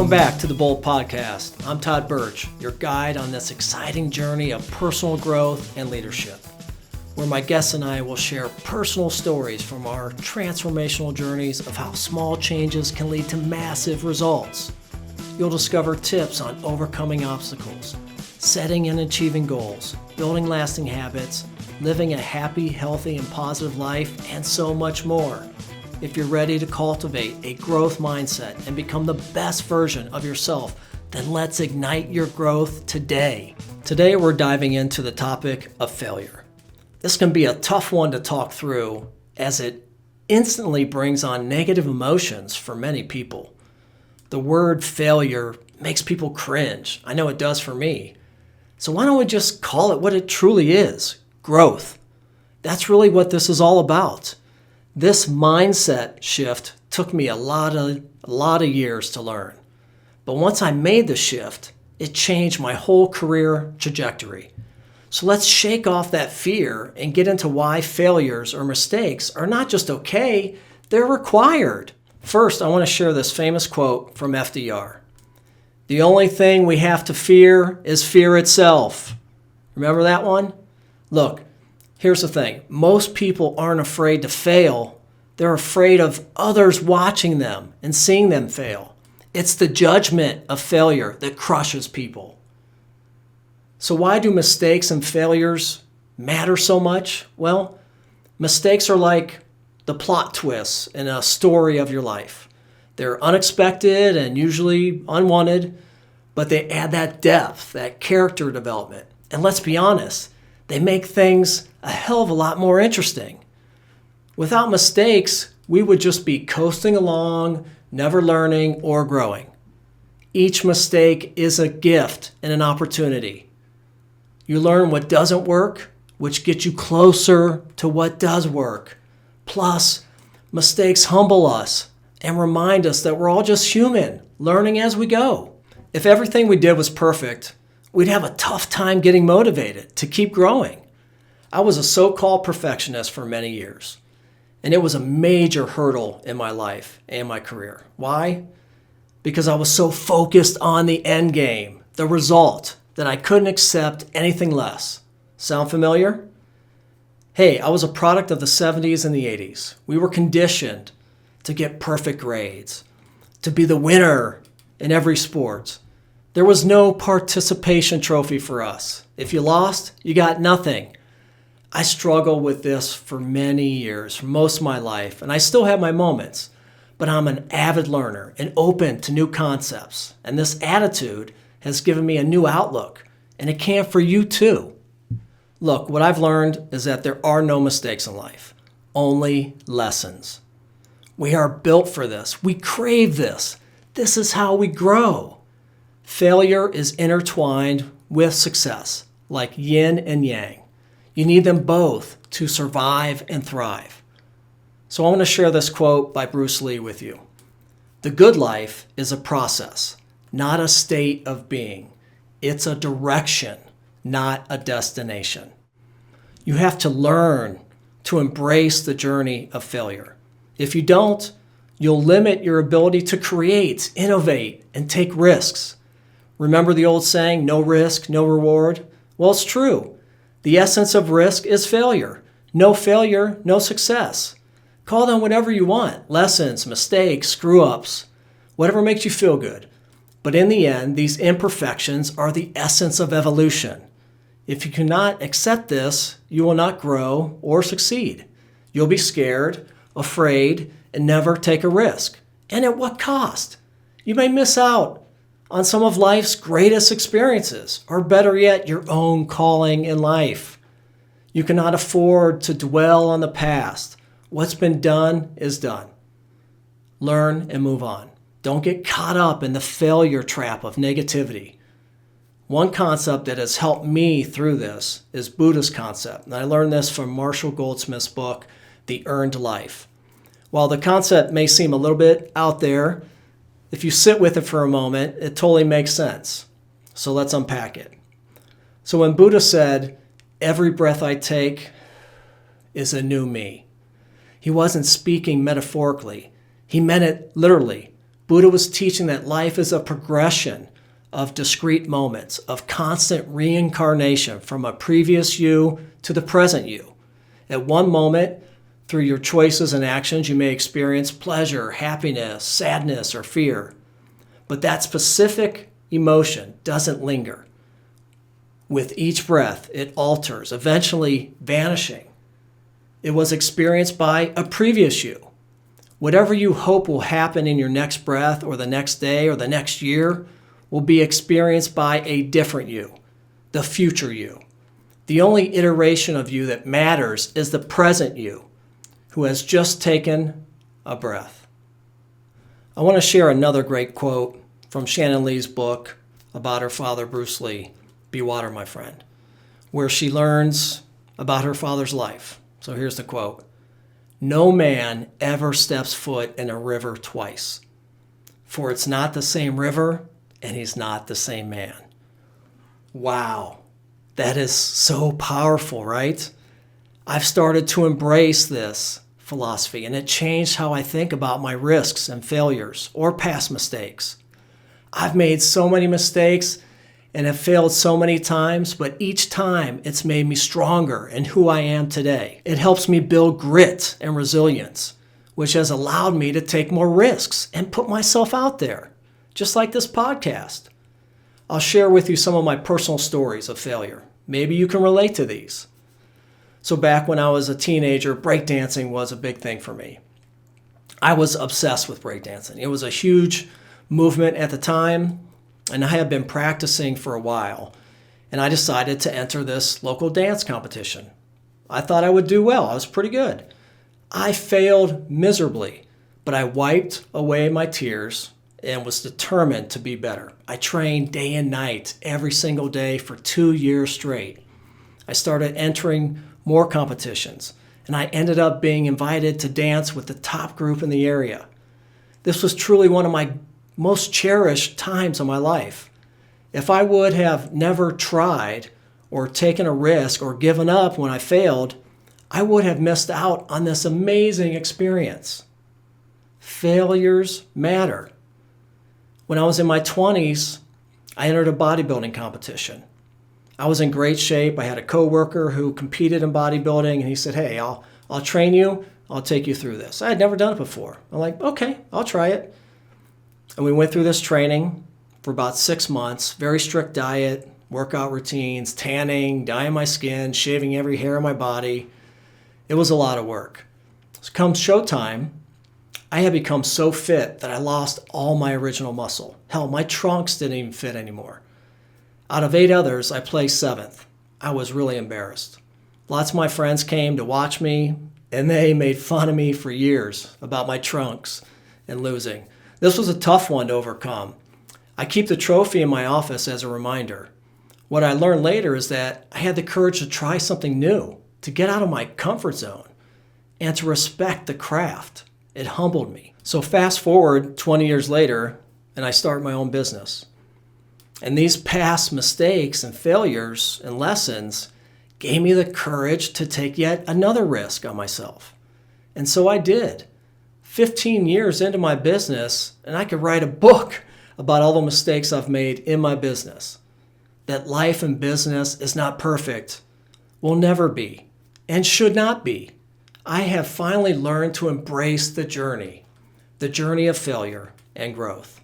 Welcome back to the Bold Podcast. I'm Todd Bertsch, your guide on this exciting journey of personal growth and leadership, where my guests and I will share personal stories from our transformational journeys of how small changes can lead to massive results. You'll discover tips on overcoming obstacles, setting and achieving goals, building lasting habits, living a happy, healthy, and positive life, and so much more. If you're ready to cultivate a growth mindset and become the best version of yourself, then let's ignite your growth today. Today we're diving into the topic of failure. This can be a tough one to talk through as it instantly brings on negative emotions for many people. The word failure makes people cringe. I know it does for me. So why don't we just call it what it truly is? Growth. That's really what this is all about. This mindset shift took me a lot of years to learn. But once I made the shift, it changed my whole career trajectory. So let's shake off that fear and get into why failures or mistakes are not just okay, they're required. First, I want to share this famous quote from FDR. The only thing we have to fear is fear itself. Remember that one? Look, here's the thing. Most people aren't afraid to fail. They're afraid of others watching them and seeing them fail. It's the judgment of failure that crushes people. So why do mistakes and failures matter so much? Well, mistakes are like the plot twists in a story of your life. They're unexpected and usually unwanted, but they add that depth, that character development. And let's be honest, they make things a hell of a lot more interesting. Without mistakes, we would just be coasting along, never learning or growing. Each mistake is a gift and an opportunity. You learn what doesn't work, which gets you closer to what does work. Plus, mistakes humble us and remind us that we're all just human, learning as we go. If everything we did was perfect, we'd have a tough time getting motivated to keep growing. I was a so-called perfectionist for many years, and it was a major hurdle in my life and my career. Why? Because I was so focused on the end game, the result, that I couldn't accept anything less. Sound familiar? Hey, I was a product of the 70s and the 80s. We were conditioned to get perfect grades, to be the winner in every sport. There was no participation trophy for us. If you lost, you got nothing. I struggled with this for many years, for most of my life, and I still have my moments. But I'm an avid learner and open to new concepts. And this attitude has given me a new outlook, and it can for you too. Look, what I've learned is that there are no mistakes in life, only lessons. We are built for this. We crave this. This is how we grow. Failure is intertwined with success, like yin and yang. You need them both to survive and thrive. So I want to share this quote by Bruce Lee with you. The good life is a process, not a state of being. It's a direction, not a destination. You have to learn to embrace the journey of failure. If you don't, you'll limit your ability to create, innovate, and take risks. Remember the old saying, no risk, no reward? Well, it's true. The essence of risk is failure. No failure, no success. Call them whatever you want. Lessons, mistakes, screw-ups, whatever makes you feel good. But in the end, these imperfections are the essence of evolution. If you cannot accept this, you will not grow or succeed. You'll be scared, afraid, and never take a risk. And at what cost? You may miss out on some of life's greatest experiences, or better yet, your own calling in life. You cannot afford to dwell on the past. What's been done is done. Learn and move on. Don't get caught up in the failure trap of negativity. One concept that has helped me through this is Buddha's concept, and I learned this from Marshall Goldsmith's book, The Earned Life. While the concept may seem a little bit out there, if you sit with it for a moment, it totally makes sense. So let's unpack it. So when Buddha said, every breath I take is a new me, he wasn't speaking metaphorically. He meant it literally. Buddha was teaching that life is a progression of discrete moments, of constant reincarnation from a previous you to the present you. At one moment, through your choices and actions, you may experience pleasure, happiness, sadness, or fear. But that specific emotion doesn't linger. With each breath, it alters, eventually vanishing. It was experienced by a previous you. Whatever you hope will happen in your next breath or the next day or the next year will be experienced by a different you, the future you. The only iteration of you that matters is the present you, who has just taken a breath. I want to share another great quote from Shannon Lee's book about her father, Bruce Lee, Be Water, My Friend, where she learns about her father's life. So here's the quote. No man ever steps foot in a river twice, for it's not the same river and he's not the same man. Wow, that is so powerful, right? I've started to embrace this philosophy, and it changed how I think about my risks and failures or past mistakes. I've made so many mistakes and have failed so many times, but each time it's made me stronger in who I am today. It helps me build grit and resilience, which has allowed me to take more risks and put myself out there, just like this podcast. I'll share with you some of my personal stories of failure. Maybe you can relate to these. So back when I was a teenager, breakdancing was a big thing for me. I was obsessed with breakdancing. It was a huge movement at the time, and I had been practicing for a while. And I decided to enter this local dance competition. I thought I would do well. I was pretty good. I failed miserably, but I wiped away my tears and was determined to be better. I trained day and night every single day for 2 years straight. I started entering more competitions, and I ended up being invited to dance with the top group in the area. This was truly one of my most cherished times of my life. If I would have never tried or taken a risk or given up when I failed, I would have missed out on this amazing experience. Failures matter. When I was in my 20s, I entered a bodybuilding competition. I was in great shape. I had a coworker who competed in bodybuilding, and he said, hey, I'll train you. I'll take you through this. I had never done it before. I'm like, okay, I'll try it. And we went through this training for about 6 months, very strict diet, workout routines, tanning, dyeing my skin, shaving every hair on my body. It was a lot of work. So come showtime, I had become so fit that I lost all my original muscle. Hell, my trunks didn't even fit anymore. Out of 8 others, I placed 7th. I was really embarrassed. Lots of my friends came to watch me, and they made fun of me for years about my trunks and losing. This was a tough one to overcome. I keep the trophy in my office as a reminder. What I learned later is that I had the courage to try something new, to get out of my comfort zone, and to respect the craft. It humbled me. So fast forward 20 years later, and I start my own business. And these past mistakes and failures and lessons gave me the courage to take yet another risk on myself. And so I did. 15 years into my business, and I could write a book about all the mistakes I've made in my business. That life and business is not perfect, will never be, and should not be. I have finally learned to embrace the journey of failure and growth.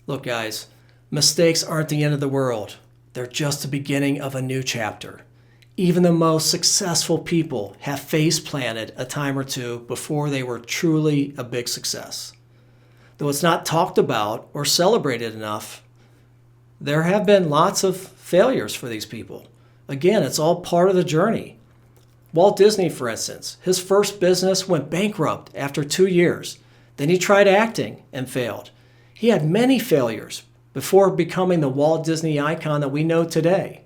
Look, guys, mistakes aren't the end of the world. They're just the beginning of a new chapter. Even the most successful people have face-planted a time or two before they were truly a big success. Though it's not talked about or celebrated enough, there have been lots of failures for these people. Again, it's all part of the journey. Walt Disney, for instance, his first business went bankrupt after 2 years. Then he tried acting and failed. He had many failures before becoming the Walt Disney icon that we know today.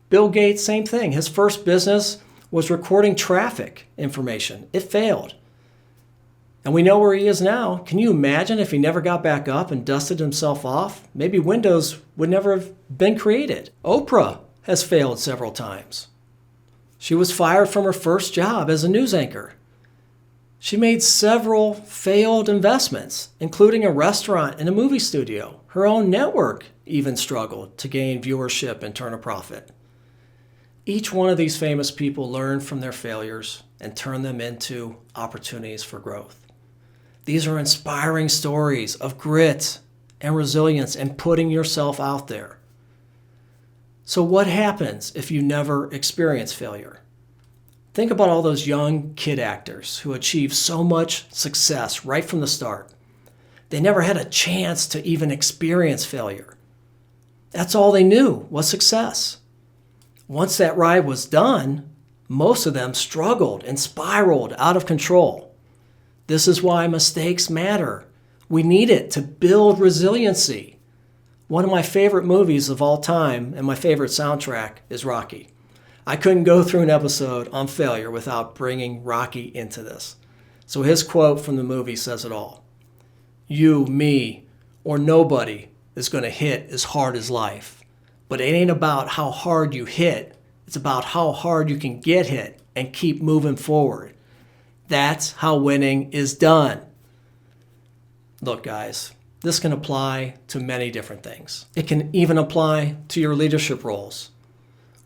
Bill Gates, same thing. His first business was recording traffic information. It failed. And we know where he is now. Can you imagine if he never got back up and dusted himself off? Maybe Windows would never have been created. Oprah has failed several times. She was fired from her first job as a news anchor. She made several failed investments, including a restaurant and a movie studio. Her own network even struggled to gain viewership and turn a profit. Each one of these famous people learned from their failures and turned them into opportunities for growth. These are inspiring stories of grit and resilience and putting yourself out there. So what happens if you never experience failure? Think about all those young kid actors who achieved so much success right from the start. They never had a chance to even experience failure. That's all they knew was success. Once that ride was done, most of them struggled and spiraled out of control. This is why mistakes matter. We need it to build resiliency. One of my favorite movies of all time and my favorite soundtrack is Rocky. I couldn't go through an episode on failure without bringing Rocky into this. So his quote from the movie says it all. You, me, or nobody is going to hit as hard as life. But it ain't about how hard you hit. It's about how hard you can get hit and keep moving forward. That's how winning is done. Look, guys, this can apply to many different things. It can even apply to your leadership roles.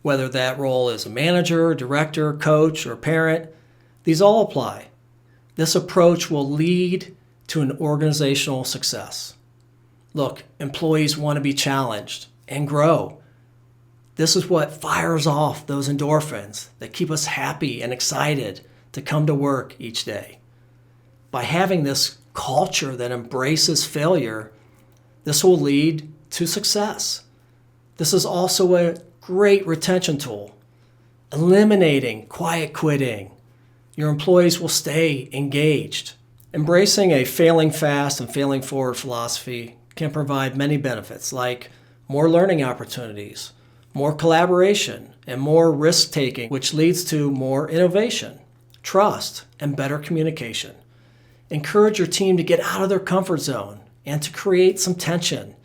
Whether that role is a manager, director, coach, or parent, these all apply. This approach will lead to an organizational success. Look, employees want to be challenged and grow. This is what fires off those endorphins that keep us happy and excited to come to work each day. By having this culture that embraces failure, this will lead to success. This is also a great retention tool, eliminating quiet quitting. Your employees will stay engaged. Embracing a failing fast and failing forward philosophy can provide many benefits like more learning opportunities, more collaboration, and more risk-taking, which leads to more innovation, trust, and better communication. Encourage your team to get out of their comfort zone and to create some tension.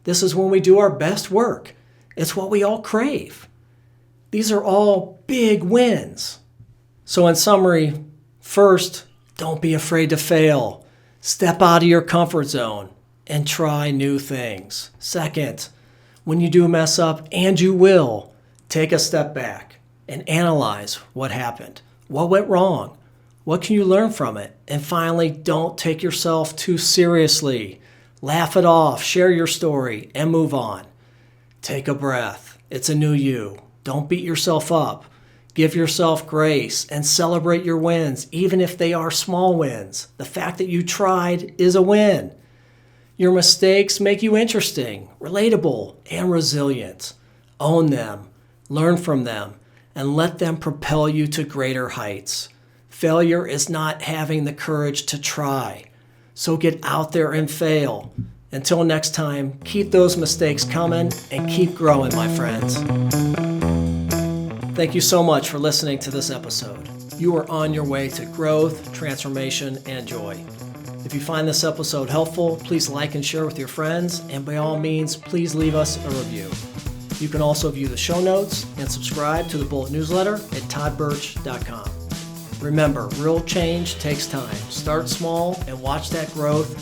This is when we do our best work. It's what we all crave. These are all big wins. So in summary, first, don't be afraid to fail. Step out of your comfort zone and try new things. Second, when you do mess up, and you will, take a step back and analyze what happened. What went wrong? What can you learn from it? And finally, don't take yourself too seriously. Laugh it off, share your story, and move on. Take a breath. It's a new you. Don't beat yourself up. Give yourself grace and celebrate your wins, even if they are small wins. The fact that you tried is a win. Your mistakes make you interesting, relatable, and resilient. Own them, learn from them, and let them propel you to greater heights. Failure is not having the courage to try. So get out there and fail. Until next time, keep those mistakes coming and keep growing, my friends. Thank you so much for listening to this episode. You are on your way to growth, transformation, and joy. If you find this episode helpful, please like and share with your friends, and by all means, please leave us a review. You can also view the show notes and subscribe to the Bullet newsletter at toddbertsch.com. Remember, real change takes time. Start small and watch that growth